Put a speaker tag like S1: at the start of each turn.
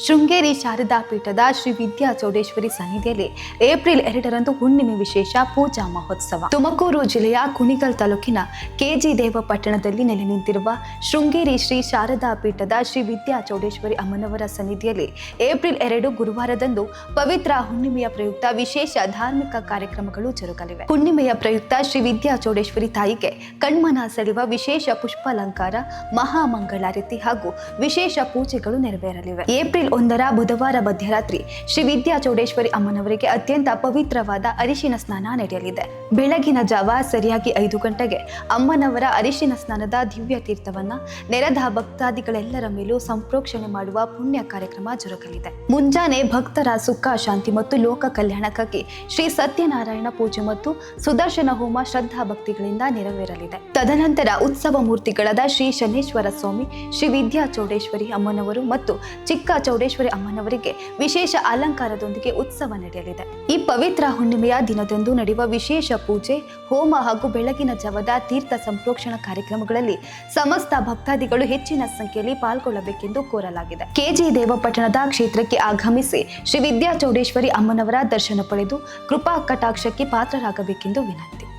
S1: ಶೃಂಗೇರಿ ಶಾರದಾ ಪೀಠದ ಶ್ರೀ ವಿದ್ಯಾ ಚೌಡೇಶ್ವರಿ ಸನ್ನಿಧಿಯಲ್ಲಿ ಏಪ್ರಿಲ್ 2ರಂದು ಹುಣ್ಣಿಮೆ ವಿಶೇಷ ಪೂಜಾ ಮಹೋತ್ಸವ. ತುಮಕೂರು ಜಿಲ್ಲೆಯ ಕುಣಿಗಲ್ ತಾಲೂಕಿನ ಕೆಜಿ ದೇವ ಪಟ್ಟಣದಲ್ಲಿ ನೆಲೆ ನಿಂತಿರುವ ಶೃಂಗೇರಿ ಶ್ರೀ ಶಾರದಾ ಪೀಠದ ಶ್ರೀ ವಿದ್ಯಾ ಚೌಡೇಶ್ವರಿ ಅಮ್ಮನವರ ಸನ್ನಿಧಿಯಲ್ಲಿ ಏಪ್ರಿಲ್ 2 ಗುರುವಾರದಂದು ಪವಿತ್ರ ಹುಣ್ಣಿಮೆಯ ಪ್ರಯುಕ್ತ ವಿಶೇಷ ಧಾರ್ಮಿಕ ಕಾರ್ಯಕ್ರಮಗಳು ಜರುಗಲಿವೆ. ಹುಣ್ಣಿಮೆಯ ಪ್ರಯುಕ್ತ ಶ್ರೀ ವಿದ್ಯಾ ಚೌಡೇಶ್ವರಿ ತಾಯಿಗೆ ಕಣ್ಮನ ಸೆಳೆಯುವ ವಿಶೇಷ ಪುಷ್ಪಾಲಂಕಾರ, ಮಹಾಮಂಗಳಾರತಿ ಹಾಗೂ ವಿಶೇಷ ಪೂಜೆಗಳು ನೆರವೇರಲಿವೆ. ಏಪ್ರಿಲ್ 1ರ ಬುಧವಾರ ಮಧ್ಯರಾತ್ರಿ ಶ್ರೀ ವಿದ್ಯಾ ಚೌಡೇಶ್ವರಿ ಅಮ್ಮನವರಿಗೆ ಅತ್ಯಂತ ಪವಿತ್ರವಾದ ಅರಿಶಿನ ಸ್ನಾನ ನಡೆಯಲಿದೆ. ಬೆಳಗಿನ ಜಾವ ಸರಿಯಾಗಿ 5 ಗಂಟೆಗೆ ಅಮ್ಮನವರ ಅರಿಶಿನ ಸ್ನಾನದ ದಿವ್ಯ ತೀರ್ಥವನ್ನ ನೆರೆದ ಭಕ್ತಾದಿಗಳೆಲ್ಲರ ಮೇಲೂ ಸಂಪ್ರೋಕ್ಷಣೆ ಮಾಡುವ ಪುಣ್ಯ ಕಾರ್ಯಕ್ರಮ ಜರುಗಲಿದೆ. ಮುಂಜಾನೆ ಭಕ್ತರ ಸುಖ, ಶಾಂತಿ ಮತ್ತು ಲೋಕ ಕಲ್ಯಾಣಕ್ಕಾಗಿ ಶ್ರೀ ಸತ್ಯನಾರಾಯಣ ಪೂಜೆ ಮತ್ತು ಸುದರ್ಶನ ಹೋಮ ಶ್ರದ್ಧಾ ಭಕ್ತಿಗಳಿಂದ ನೆರವೇರಲಿದೆ. ತದನಂತರ ಉತ್ಸವ ಮೂರ್ತಿಗಳಾದ ಶ್ರೀ ಶನೇಶ್ವರ ಸ್ವಾಮಿ, ಶ್ರೀ ವಿದ್ಯಾ ಚೌಡೇಶ್ವರಿ ಅಮ್ಮನವರು ಮತ್ತು ಚಿಕ್ಕ ಚೌಡೇಶ್ವರಿ ಅಮ್ಮನವರಿಗೆ ವಿಶೇಷ ಅಲಂಕಾರದೊಂದಿಗೆ ಉತ್ಸವ ನಡೆಯಲಿದೆ. ಈ ಪವಿತ್ರ ಹುಣ್ಣಿಮೆಯ ದಿನದಂದು ನಡೆಯುವ ವಿಶೇಷ ಪೂಜೆ, ಹೋಮ ಹಾಗೂ ಬೆಳಗಿನ ಜಾವದ ತೀರ್ಥ ಸಂಪ್ರೋಕ್ಷಣ ಕಾರ್ಯಕ್ರಮಗಳಲ್ಲಿ ಸಮಸ್ತ ಭಕ್ತಾದಿಗಳು ಹೆಚ್ಚಿನ ಸಂಖ್ಯೆಯಲ್ಲಿ ಪಾಲ್ಗೊಳ್ಳಬೇಕೆಂದು ಕೋರಲಾಗಿದೆ. ಕೆಜಿ ದೇವಪಟ್ಟಣದ ಕ್ಷೇತ್ರಕ್ಕೆ ಆಗಮಿಸಿ ಶ್ರೀ ವಿದ್ಯಾ ಚೌಡೇಶ್ವರಿ ಅಮ್ಮನವರ ದರ್ಶನ ಪಡೆದು ಕೃಪಾ ಕಟಾಕ್ಷಕ್ಕೆ ಪಾತ್ರರಾಗಬೇಕೆಂದು ವಿನಂತಿ.